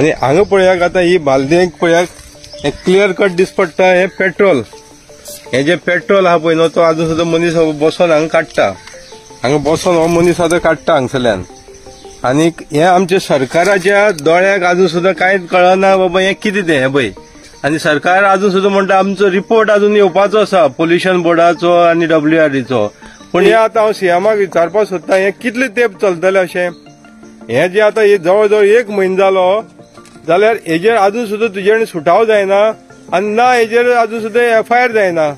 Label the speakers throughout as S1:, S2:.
S1: आणि हांगा पळयाक आता ही बालदेंक पळयाक हे क्लियर कट दिसपडटा हे पेट्रोल. हे जे पेट्रोल आहा पळय न्हू तो अजून सुद्धा मनीस बसून हांगा काडटा. हांगा बसून हो मनीस आतां काडटा हांगसरल्यान. आनी हे आमच्या सरकाराच्या दोळ्याक अजून सुद्धा कांयच कळना बाबा हे कितें तें हे पळय. आनी सरकार अजून सुद्धा म्हणटा आमचो रिपोर्ट अजून येवपाचो आसा पोल्युशन बोर्डाचो आनी WRDचो. पूण हे आतां हांव सीएमाक विचारपाक सोदतां हे कितले तेंप चलतलें अशें. हे जे आतां जवळ जवळ 1 म्हयनो जालो जाल्यार हेजेर अजून सुद्धा तुजे सुटाव जायना आनी ना हेजेर अजून सुद्धा FIR जायना.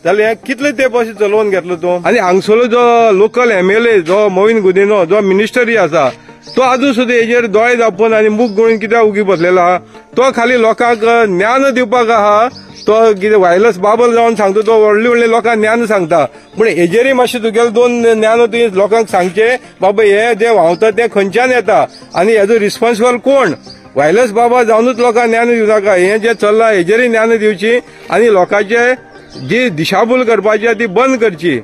S1: जाल्यार हे कितले तेंप अशें चलोवन घेतलो तूं. आनी हांगसरलो जो लोकल MLA जो मोविन गुदिन्हो जो मिनिस्टरी आसा तो अजून सुद्धा हेजेर दोळे धांपून आनी मूग गुळून कित्याक उगी बसलेलो आहा. तो खाली लोकांक ज्ञान दिवपाक आहा. तो कितें वायरलेस बाबल जावन सांगता तो व्हडले व्हडले लोकांक ज्ञान सांगता. पूण हेजेरय मातशें तुगेले 2 ज्ञान तुवें लोकांक सांगचे बाबा हे जे व्हांवता ते खंयच्यान येता आनी हेजो रिस्पॉन्सिबल कोण. वायरलेस बाबा जावनूच लोकांक ज्ञान दिवं नाका. हे जे चल्लां हेजेरय ज्ञान दिवची आनी लोकांचे जी दिशाभूल करपाची ती बंद करची.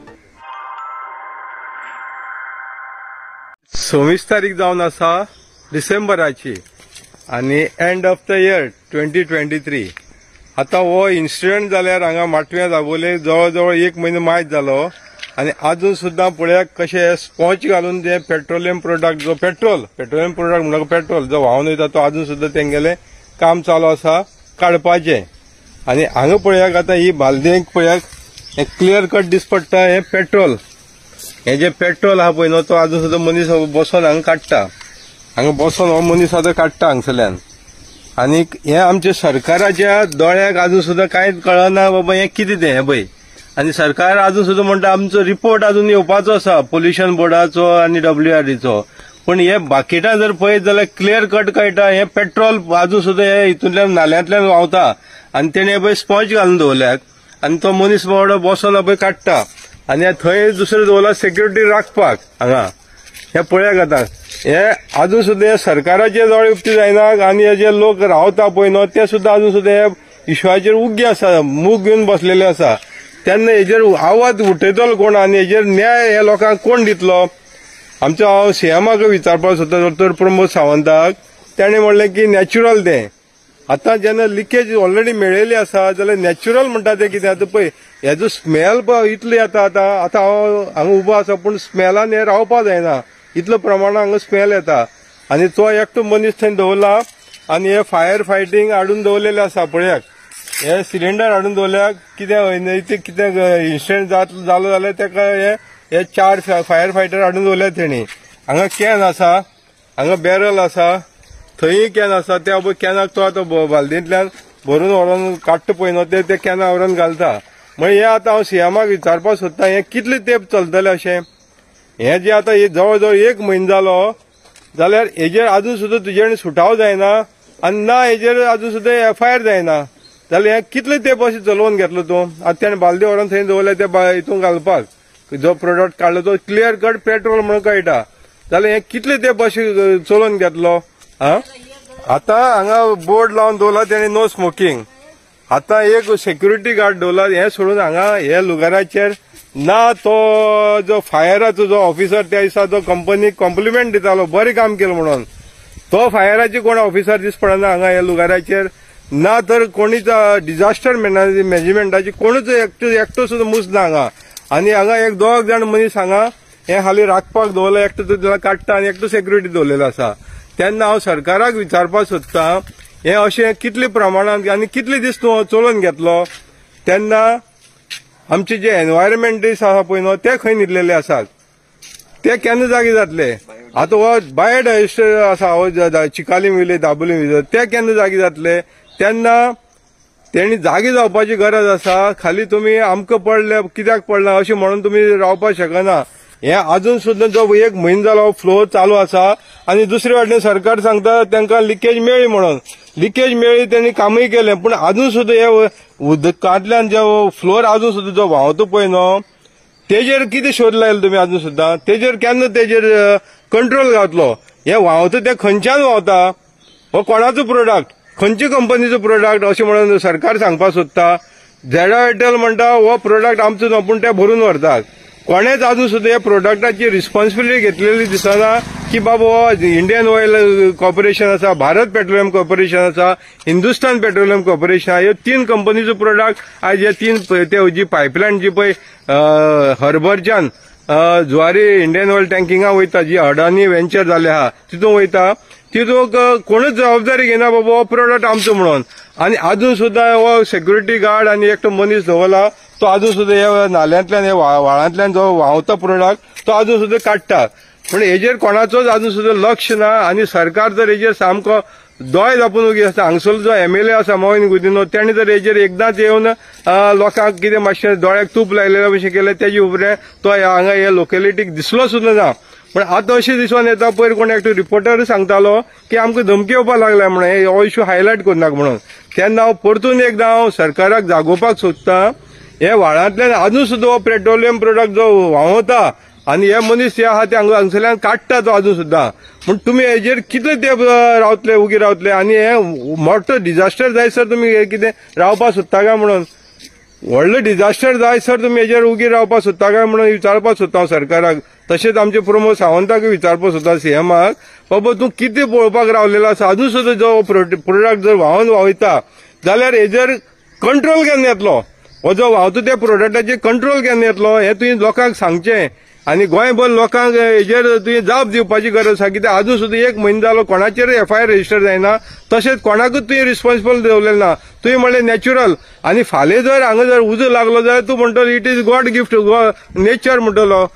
S1: 26 तारीख जावन आसा डिसेंबराची आनी एंड ऑफ द इयर 2023. आता हो इन्सिडेंट जाल्यार हांगा माटव्या दाबोले जवळ जवळ 1 म्हयनो मायज जालो आनी अजून सुद्धा पळयाक कशें स्पॉंज घालून जे पेट्रोलियम प्रोडक्ट जो पेट्रोलियम प्रोडक्ट म्हणल्यार पेट्रोल जो व्हांवन वयता तो अजून सुद्धा तेंगेले काम चालू आसा काडपाचें. आनी हांगा पळयाक आता ही बालदेंक पळयाक हे क्लियर कट दिसपडटा हे पेट्रोल. हे जे पेट्रोल आहा पळय न्हू तो अजून सुद्धा मनीस बसून हांगा काडटा. हांगा बसून हो मनीस आतां काडटा हांगसरल्यान. आनी हे आमच्या सरकाराच्या दोळ्याक अजून सुद्धा कांयच कळना बाबा हे कितें तें हे पळय. आनी सरकार अजून सुद्धा म्हणटा आमचो रिपोर्ट अजून येवपाचो आसा पोल्युशन बोर्डाचो आनी WRDचो. पूण हे बाकेटां जर पळयत जाल्यार क्लियर कट कळटा हे पेट्रोल अजून सुद्धा हे हितूंतल्यान नाल्यांतल्यान व्हांवता आनी तेणे पळय स्पॉंज घालून दवरल्यात आनी तो मनीस बाबडो बसून पळय काडटा. आनी थंय दुसरें दवरला सेक्युरिटी राखपाक हांगा. हे पळयाक आतां हे अजून सुद्धा हे सरकाराचे दोळे उक्ती जायना आनी हे जे लोक रावता पळय न्हू ते सुद्धा अजून सुद्धा हे इश्यूचेर उग्गे आसा मूग घेवन बसलेले आसा. तेन्ना हेजेर आवाज उठयतलो कोण आनी हेजेर न्याय हे लोकांक कोण दितलो. आमच्या हांव सीएमाक विचारपाक सोदता डॉ प्रमोद सावंताक. ताणें म्हणलें की नॅच्युरल तें. आतां जेन्ना लिकेज ऑलरेडी मेळयली आसा जाल्यार नॅच्युरल म्हणटा तें कितें आतां पळय हेजो स्मेल पळय इतलो येता. आतां हांव हांगा उबो आसा पूण स्मेलान हे रावपा जायना इतलो प्रमाणान हांगा स्मेल येता. आनी तो एकटो मनीस थंय दवरला आनी हे फायर फायटींग हाडून दवरलेले आसा पळयाक. हे सिलिंडर हाडून दवरल्याक कितें इन्सिडेंट जालो जाल्यार तेका हे 4 फायर फायटर हाडून दवरल्यात तेणी. हांगा कॅन आसा हांगा बॅरल आसा थंय कॅन आसा त्या कॅनाक तो आतां बालदेंतल्यान भरून व्हरून काडटा पळय न्हू ते कॅना व्हरून घालता. म्हणजे हे आतां हांव सीएमाक विचारपाक सोदतां हे कितले तेंप चलतलें अशें. हे जे आतां जवळ जवळ 1 म्हयनो जालो जाल्यार हेजेर अजून सुद्धा तुजे सुटाव जायना आनी ना हेजेर अजून सुद्धा FIR जायना. जाल्यार हे कितले तेंप अशें चलोवन घेतलो तूं. आतां तेणें बालदी व्हरून थंय दवरल्या ते हितून घालपाक जो प्रोडक्ट काडलो तो क्लियर कट पेट्रोल म्हणून कळटा. जाल्यार हे कितले तेंप अशें चलोवन घेतलो. आतां हांगा बोर्ड लावन दवरला तेणें नो स्मोकिंग. आतां एक सेक्युरिटी गार्ड दवरला हे सोडून हांगा हे लुगाराचेर ना तो जो फायराचो जो ऑफिसर त्या दिसा जो कंपनीक कॉम्प्लिमेंट दितालो बरें काम केलें म्हणून तो फायराचे कोण ऑफिसर दिस पडना हांगा ह्या लुगाराचेर. ना तर कोणीच डिझास्टर मॅनेजमेंटाची कोणूच एकटो सुद्धा मूस ना हांगा. आनी हांगा 1-2 जाण मनीस हांगा हे हाली राखपाक दवरला एकटो तो काडटा आनी एकटो सेक्युरिटी दवरलेलो आसा. तेन्ना हांव सरकाराक विचारपाक सोदतां हे अशें कितले प्रमाणात आनी कितले दीस तूं चलोवन घेतलो. तेन्ना आमचे जे एनवायरमेंटिस्ट आसा पळय न्हू ते खंय न्हिदलेले आसात ते केन्ना जागे जातले. आतां हो बायोडायवर्सिटी आसा हो चिकालीम विलेज दाबोलीम विलेज ते केन्ना जागे जातले. तेन्ना तेणी जागे जावपाची गरज आसा. खाली तुमी आमकां पडले कित्याक पडला अशें म्हणून तुमी रावपाक शकना. हे अजून सुद्धा जो 1 म्हयनो जालो फ्लो चालू आसा आनी दुसरे वाटेन सरकार सांगता तांकां लिकेज मेळ्ळी म्हणून. लिकेज मेळ्ळी तेणी कामय केलें पूण अजून सुद्धा हे उदकांतल्यान जो फ्लोर अजून सुद्धा जो व्हांवता पळय न्हू तेजेर कितें शोध लायलो तुमी अजून सुद्धा. तेजेर केन्ना तेजेर कंट्रोल घातलो. हे व्हांवता ते खंयच्यान व्हांवता हो कोणाचो प्रोडक्ट खंयच्या कंपनीचो प्रोडक्ट अशें म्हणून सरकार सांगपाक सोदता. झेडाएटेल म्हणटा हो प्रोडक्ट आमचो न्हू पूण ते भरून व्हरतात. कोणेच अजून सुद्धा ह्या प्रोडक्टाची रिस्पॉन्सिबिलिटी घेतलेली दिसना की बाबा इंडियन ऑयल कॉर्पोरेशन आसा, भारत पेट्रोलियम कॉर्पोरेशन आसा, हिंदुस्तान पेट्रोलियम कॉर्पोरेशन ह्यो 3 कंपनीचो प्रोडक्ट आज ह्या 3 जी पायपलायन जी पळय हर्बरच्यान जुवारी इंडियन ऑयल टँकिंगा वयता, जी अडानी व्हेंचर जाले आहा तितून वयता, तितूंक कोणूच जबाबदारी घेना बाबा हो प्रोडक्ट आमचो म्हणून. आनी अजून सुद्धा हो सेक्युरिटी गार्ड आनी एकटो मनीस दवरला, तो अजून सुद्धा ह्या नाल्यांतल्यान ह्या व्हाळांतल्यान जो व्हांवता प्रोडक्ट तो अजून सुद्धा काडटा. पण हेजेर कोणाचोच अजून सुद्धा लक्ष ना. आनी सरकार जर हेजेर सामको दोय जापून उगी आसा. हांगसरलो जो MLA आसा मोहीन गुदिनो, तेणी जर हेजेर एकदांच येवन लोकांक कितें मातशें दोळ्याक तूप लायलेले भशेन केलें, तेजे उपरांत तो हांगा ह्या लोकेलिटीक दिसलो सुद्धा ना. पण आतां अशें दिसून येता, पयर कोण एकटो रिपोर्टर सांगतालो की आमकां धमकी येवपाक लागल्या म्हणून हो इश्यू हायलायट करनाका म्हणून. तेन्ना हांव परतून एकदां हांव सरकाराक जागोवपाक सोदतां, हे व्हाळांतल्यान अजून सुद्धा हो पेट्रोलियम प्रोडक्ट जो व्हांवता आनी हे मनीस जे आहा ते हांगसरल्यान काडटा तो अजून सुद्धा. पूण तुमी हेजेर कितले तेंप रावतले, उगी रावतले, आनी हे मोठो डिझास्टर जायसर तुमी कितें रावपाक सोदता काय म्हणून, व्हडलो डिझास्टर जायसर तुमी हेजेर उगी रावपाक सोदता काय म्हणून विचारपाक सोदता हांव सरकाराक. तशेंच आमचे प्रमोद सावंताक विचारपाक सोदता CMाक, बाबा तूं कितें पळोवपाक रावलेलो आसा. अजून सुद्धा जो प्रोडक्ट जर व्हांवन वयता जाल्यार हेजेर कंट्रोल केन्ना येतलो, हो जो व्हांवता त्या प्रोडक्टाचेर कंट्रोल केन्ना येतलो, हें तुवें लोकांक सांगचें. आनी गोंयभर लोकांक हेजेर तुवें जाप दिवपाची गरज आसा. कित्याक अजून सुद्धा 1 म्हयनो जालो कोणाचेर FIR रजिस्टर जायना, तशेंच कोणाकूच तुवें रिस्पॉन्सिबल दवरलेलें ना. तुवें म्हणलें नॅच्युरल, आनी फाल्यां जर हांगा जर उजो लागलो जाल्यार तूं म्हणटलो it is God gift, nature म्हणटलो,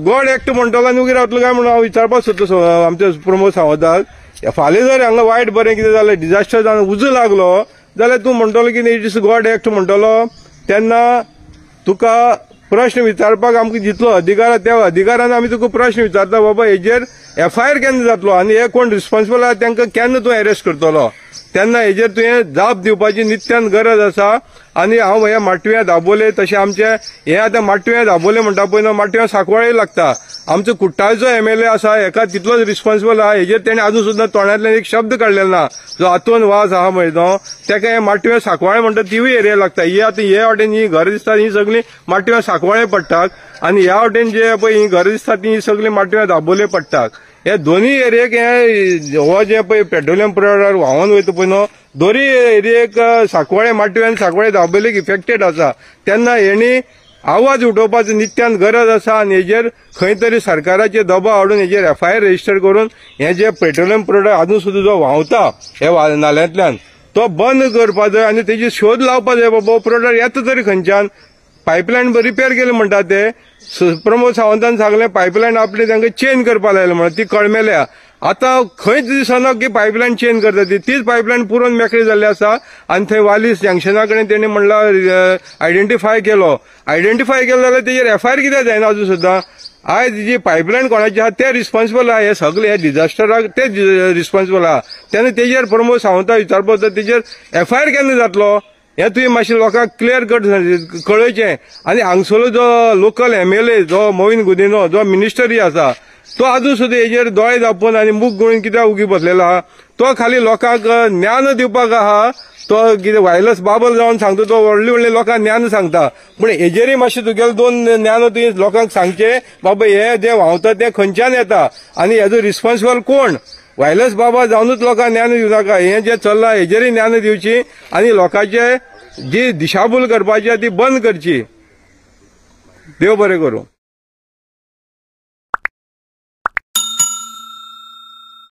S1: गॉड एक्ट म्हणटलो आनी उगी रावतलो काय म्हणून हांव विचारपाक सोदता आमच्या प्रमोद सावंताक. फाल्यां जर हांगा वायट बरें कितें जालें, डिझास्टर जावन उजो लागलो जाल्यार तूं म्हणटलो की इट इज गॉड एक्ट म्हणटलो. तेन्ना तुका प्रश्न विचारपाक आमकां जितलो अधिकार, त्या अधिकारान आमी तुका प्रश्न विचारता, बाबा हेजेर FIR केन्ना जातलो आनी हे कोण रिस्पॉन्सिबल आहा तांकां केन्ना तूं अरेस्ट करतलो. तेन्ना हेजेर तुवें जाप दिवपाची नित्यान गरज आसा. आनी हांव ह्या माटव्या दाबोले, तशें आमचे हे आतां माटव्या दाबोले म्हणटा पळय न्हू, माटव्या सांकवाळे लागता. आमचो कुट्टाळचो MLA आसा, हेका तितलोच रिस्पॉन्सिबल आहा. हेजेर तेणें अजून सुद्धा तोंडांतल्यान एक शब्द काडलेलो ना. जो आतोन वास आहा पळय तो, तेका हे माटव्या सांकवाळे म्हणटा तिवूय एरिया लागता. ही आतां हे वाटेन ही घरां दिसतात ही सगळीं माटव्या सांकवाळे पडटात, आनी ह्या वाटेन जे पळय ही घरां दिसतात ही सगळीं माटव्या दाबोले पडटात. हे दोनूय एरियेक हो जे पळय पेट्रोलियम प्रोडक्ट व्हांवून वयता पळय न्हू, दोनूय एरियेक सांकवाळे माटव्या आनी सांकवाळे दाबोलेक इफेक्टेड आसा. तेन्ना हेणी आवाज उठोवपाचो नित्यान गरज आसा. आनी हेजेर खंय तरी सरकाराचे दबाव हाडून हेजेर FIR रजिस्टर करून हे जे पेट्रोलियम प्रोडक्ट अजून सुद्धा जो व्हांवता हे नाल्यांतल्यान तो बंद करपाक जाय. आनी तेजी शोध लावपाक जाय, बाबा प्रोडक्ट येता तरी खंयच्यान. पायपलायन रिपेर केली म्हणटा ते प्रमोद सावंतान सांगलें, पायपलायन आपली तांकां चेंज करपाक लायले म्हणून, ती कळमेल्या. आतां खंयच दिसना की पायपलायन चेंज करता तीच पायपलायन पुरोन मेकळी जाल्ली आसा. आनी थंय वालीस जंक्शना कडेन तेणी म्हणला आयडेंटिफाय केलो जाल्यार तेजेर FIR कित्याक जायना अजून सुद्धा. आयज जी पायपलायन कोणाची आहा ते रिस्पॉन्सिबल आहा, हे सगळे हे डिझास्टराक ते रिस्पॉन्सिबल आहा. तेन्ना तेजेर प्रमोद सावंता विचारपाक तेजेर FIR केन्ना जातलो हे तुवें मातशें लोकांक क्लियर कट कळयचें. आनी हांगसरलो जो लोकल MLA जो मोहीन गुदिनो जो मिनिस्टरी आसा, तो अजून सुद्धा हेजेर दोळे धापून आनी मूग गुळून कित्याक उगी बसलेलो आहा. तो खाली लोकांक ज्ञान दिवपाक आहा. तो कितें वायरलेस बाबल जावन सांगता, तो व्हडले लोकांक ज्ञान सांगता. पूण हेजेरय मातशें तुगेले 2 ज्ञान तुवें लोकांक सांगचें, बाबा हे जे व्हांवता ते खंयच्यान येता आनी हेजो रिस्पॉन्सिबल कोण. वायरलेस बाबा जावनूच लोकांक ज्ञान दिवं नाका. हें जें चल्लां हेजेरय ज्ञान दिवची आनी लोकांचे जी दिशाभूल करपाची ती बंद करची. देव बरें करूं.